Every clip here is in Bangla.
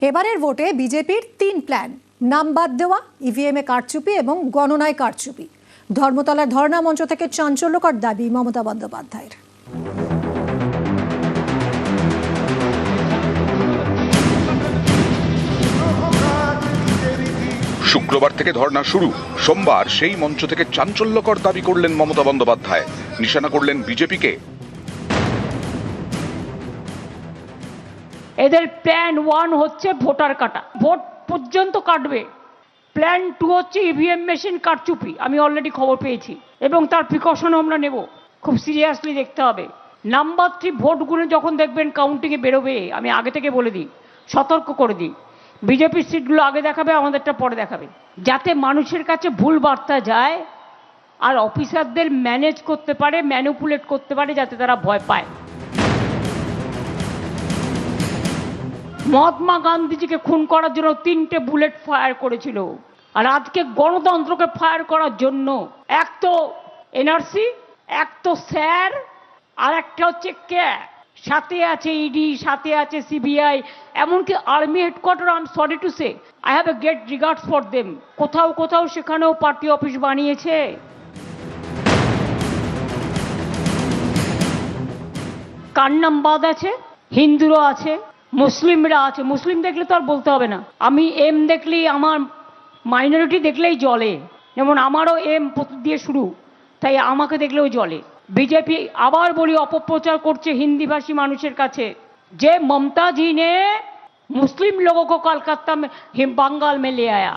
এবারের ভোটে বিজেপির 3 প্ল্যান। নাম বাদ দেওয়া, ইভিএমে কারচুপি এবং গণনায় কারচুপি। ধর্মতলার ধর্ণা মঞ্চ থেকে চাঞ্চল্যকর দাবি মমতা বন্দ্যোপাধ্যায়ের। শুক্রবার থেকে ধর্ণা শুরু। সোমবার সেই মঞ্চ থেকে চাঞ্চল্যকর দাবি করলেন মমতা বন্দ্যোপাধ্যায়, নিশানা করলেন বিজেপিকে। এদের প্ল্যান 1 হচ্ছে ভোটার কাটা, ভোট পর্যন্ত কাটবে। প্ল্যান 2 হচ্ছে ইভিএম মেশিন কারচুপি। আমি অলরেডি খবর পেয়েছি এবং তার প্রিকশন আমরা নেব, খুব সিরিয়াসলি দেখতে হবে। নাম্বার 3, ভোটগুলো যখন দেখবেন কাউন্টিংয়ে বেরোবে, আমি আগে থেকে বলে দিই, সতর্ক করে দিই, বিজেপির সিটগুলো আগে দেখাবে, আমাদেরটা পরে দেখাবে, যাতে মানুষের কাছে ভুল বার্তা যায় আর অফিসারদের ম্যানেজ করতে পারে, ম্যানিপুলেট করতে পারে, যাতে তারা ভয় পায়। মহাত্মা গান্ধীজিকে খুন করার জন্য 3টে বুলেট ফায়ার করেছিল, আর আজকে গণতন্ত্রকে ফায়ার করার জন্য এক তো এনআরসি, এক তো স্যার, আর একটা হচ্ছে সাথে আছে ইডি, সাথে আছে সিবিআই, এমনকি army headquarter. I am sorry to say, I have a great regards for them. কোথাও কোথাও সেখানেও পার্টি অফিস বানিয়েছে। কার নাম বাদ আছে? হিন্দুরও আছে, মুসলিমরা আছে। মুসলিম দেখলে তো আর বলতে হবে না, আমি এম দেখলেই, আমার মাইনরিটি দেখলেই জলে, যেমন আমারও এম দিয়ে শুরু, তাই আমাকে দেখলেও জলে। বিজেপি আবার বলি অপপ্রচার করছে হিন্দিভাষী মানুষের কাছে যে মমতা জি নে মুসলিম লোগों को কলকাতা में बंगाल में ले आया।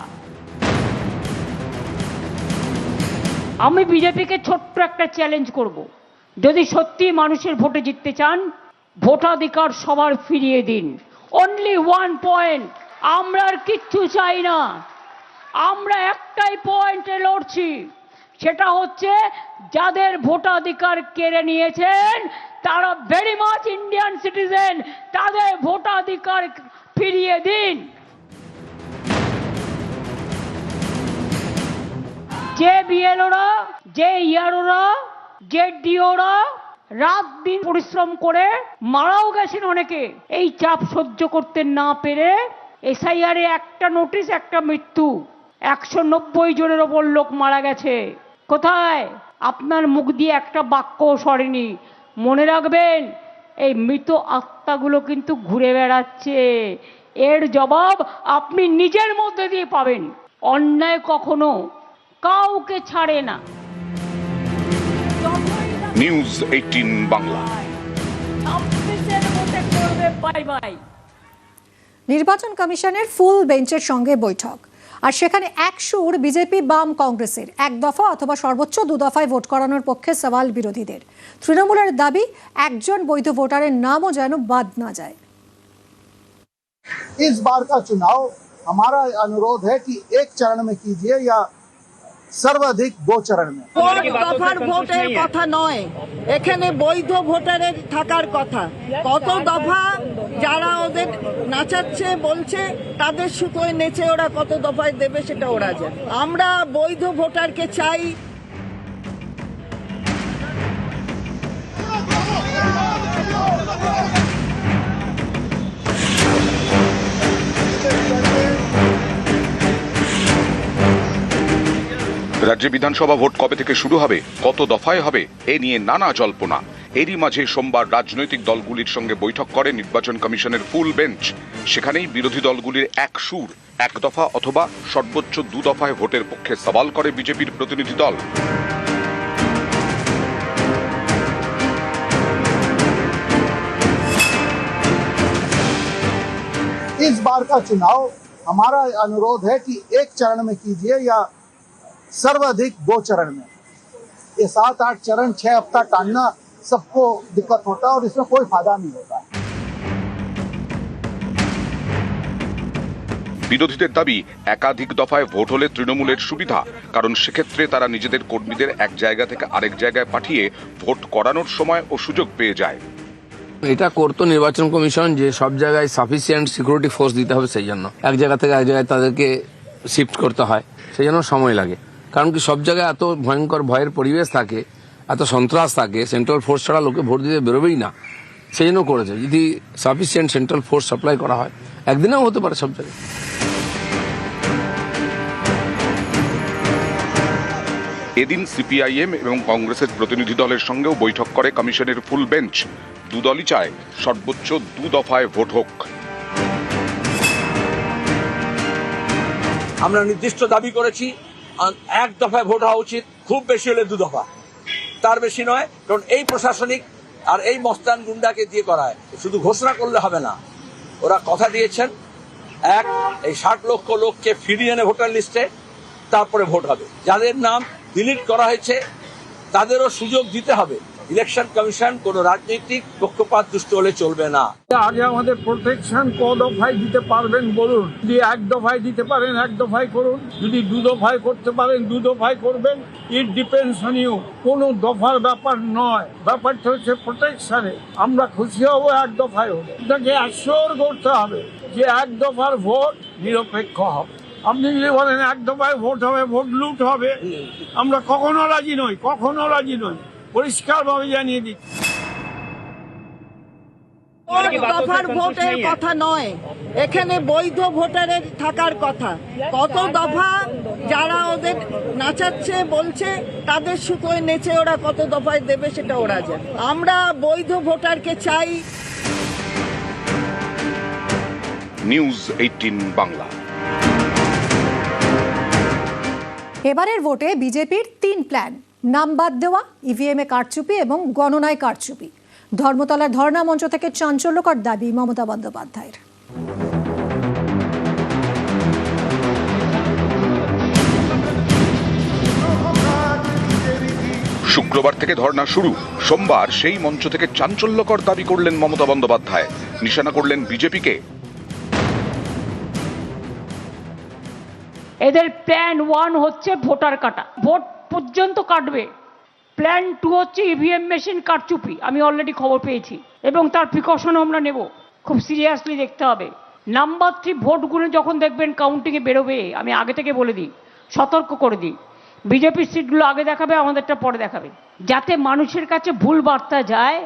আমি বিজেপিকে ছোট্ট একটা চ্যালেঞ্জ করব, যদি সত্যি মানুষের ভোটে জিততে চান, ভোটাধিকার সবার ফিরিয়ে দিন। অনলি 1 পয়েন্ট, আমরা আর কিচ্ছু চাই না। আমরা একটাই পয়েন্টে লড়ছি, সেটা হচ্ছে যাদের ভোটাধিকার কেড়ে নিয়েছেন তারা ভেরি মাচ ইন্ডিয়ান সিটিজেন, তাদের ভোটাধিকার ফিরিয়ে দিন। যে বিএলওরা, যে ইয়ারওরা, যে ডিওরা রাত দিন পরিশ্রম করে মারাও গেছেন অনেকে, এই চাপ সহ্য করতে না পেরে এসআইআর এ একটা নোটিশ, একটা মৃত্যু, 190 জনের ওপর লোক মারা গেছে। কোথায়? আপনার মুখ দিয়ে একটা বাক্য সরেনি। মনে রাখবেন, এই মৃত আত্মাগুলো কিন্তু ঘুরে বেড়াচ্ছে, এর জবাব আপনি নিজের মধ্যে দিয়ে পাবেন। অন্যায় কখনো কাউকে ছাড়ে না। নিউজ 18 বাংলা। নির্বাচন কমিশনের ফুল বেঞ্চের সঙ্গে বৈঠক, আর সেখানে এক সুর বিজেপি বাম কংগ্রেসের। 1 দফা অথবা সর্বোচ্চ 2 দফায় ভোট করানোর পক্ষে সওয়াল বিরোধীদের। তৃণমূলের দাবি, একজন বৈধ ভোটারের নামও যেন বাদ না যায়। इस बार का चुनाव हमारा अनुरोध है कि 1 चरण में कीजिए या सर्वाधिक 2 चरण में। দফার ভোটের কথা নয়, এখানে বৈধ ভোটারের থাকার কথা। কত দফা যারা ওদের নাচাচ্ছে বলছে, তাদের সুতোয় নেচে ওরা কত দফায় দেবে সেটা ওরা জানে। আমরা বৈধ ভোটারকে চাই। রাজ্যে বিধানসভা ভোট কবে থেকে শুরু হবে, কত দফায় হবে, এ নিয়ে নানা জল্পনা। এরই মাঝে সোমবার রাজনৈতিক দলগুলির সঙ্গে বৈঠক করে নির্বাচন কমিশনের ফুল বেঞ্চ। সেখানেই বিরোধী দলগুলির এক সুর, 1 দফা অথবা সর্বোচ্চ 2 দফায় ভোটের পক্ষে সওয়াল করে বিজেপির প্রতিনিধি দল। इस बार का चुनाव हमारा अनुरोध है कि 1 चरण में कीजिए या सर्वाधिक 2 चरण में। ये 7-8 चरण 6 हफ्ता टालना सबको दिक्कत होता है और इसमें कोई फायदा नहीं होता। বিরোধীদের দাবি, একাধিক দফায় ভোট হলে তৃণমূলের সুবিধা, কারণ সেক্ষেত্রে তারা নিজেদের কর্মীদের এক জায়গা থেকে আরেক জায়গায় পাঠিয়ে ভোট করানোর সময় ও সুযোগ পেয়ে যায়। এটা করতো নির্বাচন কমিশন, যে সব জায়গায় সাফিসিয়েন্ট সিকিউরিটি ফোর্স দিতে হবে, সেই জন্য এক জায়গা থেকে এক জায়গায় তাদেরকে শিফট করতে হয়, সেই জন্য সময় লাগে। কারণ কি সব জায়গায় এত ভয়ঙ্কর ভয়ের পরিবেশ থাকে, এত সন্ত্রাস থাকে, সেন্ট্রাল ফোর্স ছাড়া লোকে ভোট দিতে বেরোবেই না। সেই জন্য করেছে। যদি সাফিসিয়েন্ট সেন্ট্রাল ফোর্স সাপ্লাই করা হয়, একদিনেও হতে পারে সব জায়গায়। এদিন সিপিআইএম এবং কংগ্রেসের প্রতিনিধি দলের সঙ্গেও বৈঠক করে কমিশনের ফুল বেঞ্চ। দুদলই চায় সর্বোচ্চ 2 দফায় ভোট হোক। আমরা নির্দিষ্ট দাবি করেছি 1 দফায় ভোট হওয়া উচিত, খুব বেশি হলে 2 দফা, তার বেশি নয়। কারণ এই প্রশাসনিক আর এই মস্তান গুন্ডাকে দিয়ে করায়, শুধু ঘোষণা করলে হবে না। ওরা কথা দিয়েছেন এই 60 লক্ষ লোককে ফিরিয়ে এনে ভোটার লিস্টে, তারপরে ভোট হবে। যাদের নাম ডিলিট করা হয়েছে তাদেরও সুযোগ দিতে হবে। ইলেকশন কমিশন কোন রাজনৈতিক পক্ষপাত দুষ্ট হলে চলবে না। আগে আমাদের প্রোটেকশন ক দফায় দিতে পারবেন বলুন। যদি 1 দফায় দিতে পারেন 1 দফায় করুন, যদি 2 দফায় করতে পারেন 2 দফায় করবেন। It depends on you. কোনো দফার ব্যাপার নয়, ব্যাপারটা হচ্ছে প্রোটেকশনে। আমরা খুশি হবো 1 দফায় হবো, এটাকে অ্যাসিওর করতে হবে যে 1 দফার ভোট নিরপেক্ষ হবে। আপনি যদি বলেন 1 দফায় ভোট হবে, ভোট লুট হবে, আমরা কখনো রাজি নই, কখনো রাজি নই, পরিষ্কারভাবে জানিয়ে দিচ্ছি। দফার ভোটের কথা নয়, এখানে বৈধ ভোটারের থাকার কথা। কত দফা যারা ওদের নাচাচ্ছে বলছে, তাদের সুতোয় নেচে ওরা কত দফায় দেবে সেটা ওরা জানে। আমরা বৈধ ভোটারকে চাই। নিউজ 18 বাংলা। এবারের ভোটে বিজেপির 3 প্ল্যান: নাম বাদ দেওয়া, ইভিএমে কারচুপি এবং গণনায় কারচুপি। ধর্মতলার ধর্ণা মঞ্চ থেকে চাঞ্চল্যকর দাবি মমতা বন্দ্যোপাধ্যায়ের। শুক্রবার থেকে ধর্ণা শুরু। সোমবার সেই মঞ্চ থেকে চাঞ্চল্যকর দাবি করলেন মমতা বন্দ্যোপাধ্যায়, নিশানা করলেন বিজেপিকে। এদের প্ল্যান 1 হচ্ছে ভোটার কাটা, ভোট পর্যন্ত কাটবে। প্ল্যান 2 হচ্ছে ইভিএম মেশিন কারচুপি। আমি অলরেডি খবর পেয়েছি এবং তার প্রিকশনও আমরা নেব, খুব সিরিয়াসলি দেখতে হবে। নাম্বার 3, ভোটগুলো যখন দেখবেন কাউন্টিংয়ে বেরোবে, আমি আগে থেকে বলে দিই, সতর্ক করে দিই, বিজেপির সিটগুলো আগে দেখাবে, আমাদেরটা পরে দেখাবে, যাতে মানুষের কাছে ভুল বার্তা যায়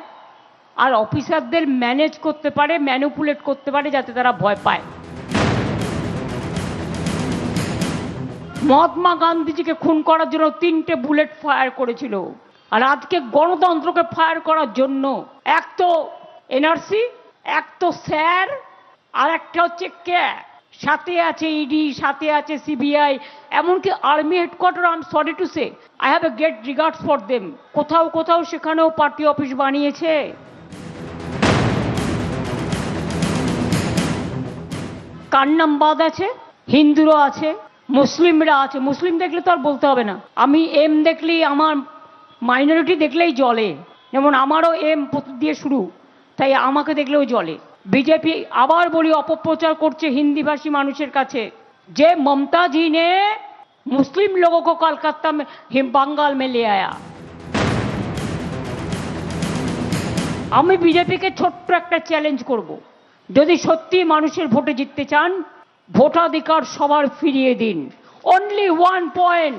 আর অফিসারদের ম্যানেজ করতে পারে, ম্যানিপুলেট করতে পারে, যাতে তারা ভয় পায়। মহাত্মা গান্ধীজিকে খুন করার জন্য 3টে বুলেট ফায়ার করেছিল, আর আজকে গণতন্ত্রকে ফায়ার করার জন্য এক তো এনআরসি, এক তো স্যার, আর একটা হচ্ছে সাথে আছে ইডি, সাথে আছে সিবিআই, এমনকি army headquarter. I am sorry to say, I have a great regards for them. কোথাও কোথাও সেখানেও পার্টি অফিস বানিয়েছে। কার নাম বাদ আছে? হিন্দুরা আছে, মুসলিমরা আছে। মুসলিম দেখলে তো আর বলতে হবে না, আমি এম দেখলেই, আমার মাইনরিটি দেখলেই জলে, যেমন আমারও এম দিয়ে শুরু, তাই আমাকে দেখলেও জলে। বিজেপি আবার বলি অপপ্রচার করছে হিন্দিভাষী মানুষের কাছে যে মমতা জি ने मुस्लिम लोगों को कलकत्ता में बंगाल में ले आया। আমি বিজেপিকে ছোট্ট একটা চ্যালেঞ্জ করব, যদি সত্যি মানুষের ভোটে জিততে চান, ভোটাধিকার সবার ফিরিয়ে দিন। অনলি 1 পয়েন্ট,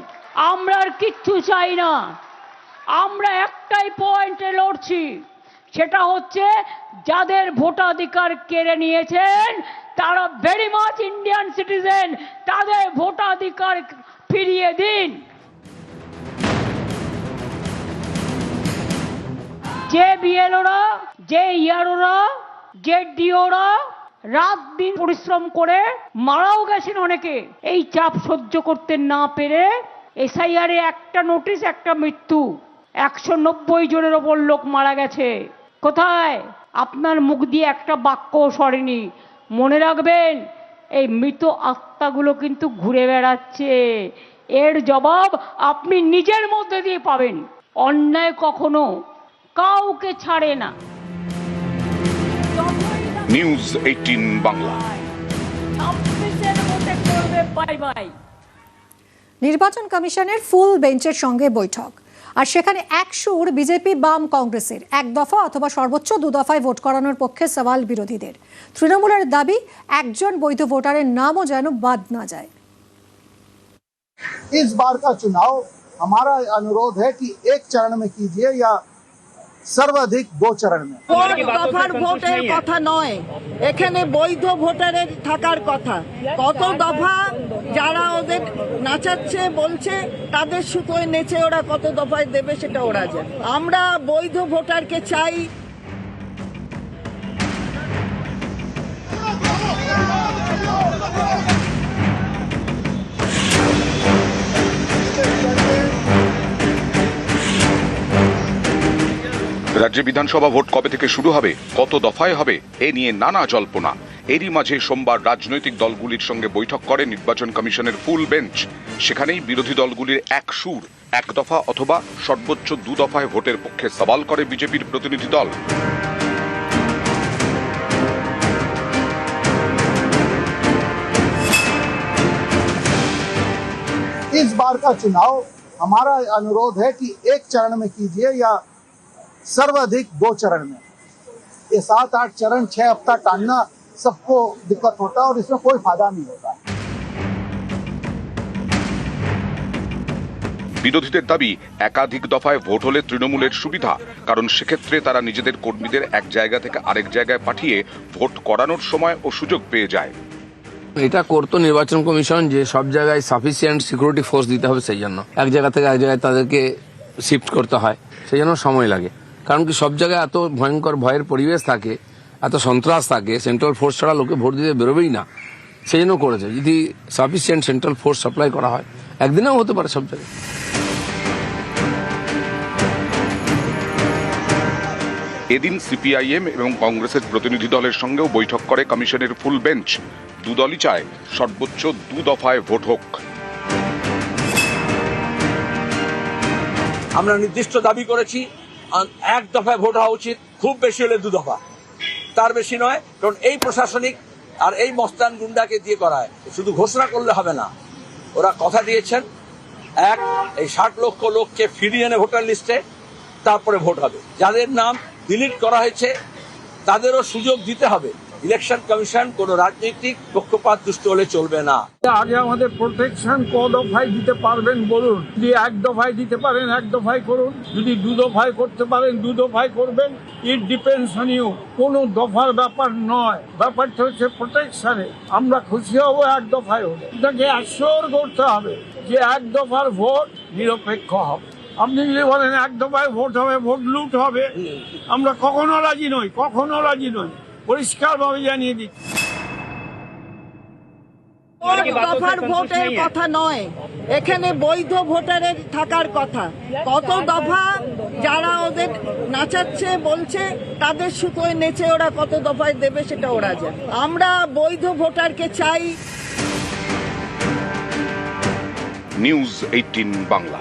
আমরা আর কিচ্ছু চাই না। আমরা একটাই পয়েন্টে লড়ছি, সেটা হচ্ছে যাদের ভোটাধিকার কেড়ে নিয়েছেন তারা ভেরি মাচ ইন্ডিয়ান সিটিজেন, তাদের ভোটাধিকার ফিরিয়ে দিন। যে বিএলওরা, যে ইয়ারোরা, যে ডিওরা রাত দিন পরিশ্রম করে মারাও গেছেন অনেকে, এই চাপ সহ্য করতে না পেরে এসআইআর এ একটা নোটিশ, একটা মৃত্যু, 190 জনের ওপর লোক মারা গেছে। কোথায়? আপনার মুখ দিয়ে একটা বাক্য সরেনি। মনে রাখবেন, এই মৃত আত্মাগুলো কিন্তু ঘুরে বেড়াচ্ছে, এর জবাব আপনি নিজের মধ্যে দিয়ে পাবেন। অন্যায় কখনো কাউকে ছাড়ে না। নিউজ 18 বাংলা। Bye bye. নির্বাচন কমিশনের ফুল বেঞ্চের সঙ্গে বৈঠক, আর সেখানে এক সুর বিজেপি বাম কংগ্রেসের। 1 দফা অথবা সর্বোচ্চ 2 দফায় ভোট করানোর পক্ষে সওয়াল বিরোধীদের। তৃণমূলের দাবি, একজন বৈধ ভোটারের নামও যেন বাদ না যায়। इस बार का चुनाव हमारा अनुरोध है कि 1 चरण में कीजिए या सर्वाधिक 2 चरण में। কোন দফার ভোটের কথা নয়, এখানে বৈধ ভোটারের থাকার কথা। কত দফা যারা ওদের নাচাচ্ছে বলছে তাদের সুতোয় নেচে ওরা কত দফায় দেবে সেটা ওরা জানে। আমরা বৈধ ভোটারকে চাই। রাজ্যে বিধানসভা ভোট কবে থেকে শুরু হবে, কত দফায় হবে, এ নিয়ে নানা জল্পনা। এরই মাঝে সোমবার রাজনৈতিক দলগুলির সঙ্গে বৈঠক করে নির্বাচন কমিশনের ফুল বেঞ্চ। সেখানেই বিরোধী দলগুলির এক সুর, এক দফা অথবা সর্বোচ্চ 2 দফায় ভোটের পক্ষে সওয়াল করে বিজেপির প্রতিনিধি দল। इस बार का चुनाव हमारा अनुरोध है कि एक चरण में कीजिए या सर्वाधिक 2 चरण में। ये 7-8 चरण 6 हफ्ता टालना सबको दिक्कत होता है और इसमें कोई फायदा नहीं होता। বিরোধীদের দাবি, একাধিক দফায় ভোট হলে তৃণমূলের সুবিধা, কারণ সেক্ষেত্রে তারা নিজেদের কর্মীদের এক জায়গা থেকে আরেক জায়গায় পাঠিয়ে ভোট করানোর সময় ও সুযোগ পেয়ে যায়। এটা করতো নির্বাচন কমিশন, যে সব জায়গায় সাফিসিয়েন্ট সিকিউরিটি ফোর্স দিতে হবে, সেই জন্য এক জায়গা থেকে এক জায়গায় তাদেরকে শিফট করতে হয়, সেই জন্য সময় লাগে। কারণ কি সব জায়গায় এত ভয়ঙ্কর ভয়ের পরিবেশ থাকে, এত সন্ত্রাস থাকে, সেন্ট্রাল ফোর্স ছাড়া লোকে ভোট দিতে বেরোবেই না, সেই জন্য করেছে। যদি সাফিসিয়েন্ট সেন্ট্রাল ফোর্স সাপ্লাই করা হয়, একদিনেও হতে পারে সব জায়গায়। এদিন সিপিআইএম এবং কংগ্রেসের প্রতিনিধি দলের সঙ্গেও বৈঠক করে কমিশনের ফুল বেঞ্চ। দুদলই চায় সর্বোচ্চ 2 দফায় ভোট হোক। আমরা নির্দিষ্ট দাবি করেছি, এক দফায় ভোট হওয়া উচিত, খুব বেশি হলে 2 দফা, তার বেশি নয়। কারণ এই প্রশাসনিক আর এই মস্তান গুন্ডাকে দিয়ে করায়, শুধু ঘোষণা করলে হবে না। ওরা কথা দিয়েছেন, এই 60 লক্ষ লোককে ফিরিয়ে এনে ভোটার লিস্টে, তারপরে ভোট হবে। যাদের নাম ডিলিট করা হয়েছে তাদেরও সুযোগ দিতে হবে। ইলেকশন কমিশন কোন রাজনৈতিক পক্ষপাত দুষ্ট হলে চলবে না। আগে আমাদের প্রোটেকশন ক দফায় দিতে পারবেন বলুন। যদি 1 দফায় দিতে পারেন 1 দফায় করুন, যদি 2 দফায় করতে পারেন 2 দফায় করবেন। It depends on you. কোনো দফার ব্যাপার নয়, ব্যাপারটা হচ্ছে প্রোটেকশনে। আমরা খুশি হবো 1 দফায় হলে। এটাকে অ্যাসিওর করতে হবে যে 1 দফার ভোট নিরপেক্ষ হবে। আপনি যদি বলেন 1 দফায় ভোট হবে, ভোট লুট হবে, আমরা কখনো রাজি নই, কখনো রাজি নই, পরিষ্কারভাবে জানিয়ে দিচ্ছি। কোন দফার ভোটের কথা নয়, এখানে বৈধ ভোটারের থাকার কথা। কত দফা যারা ওদের নাচাচ্ছে বলছে তাদের সুতোয় নেচে ওরা কত দফায় দেবে সেটা ওরা জানে। আমরা বৈধ ভোটারকে চাই। নিউজ 18 বাংলা।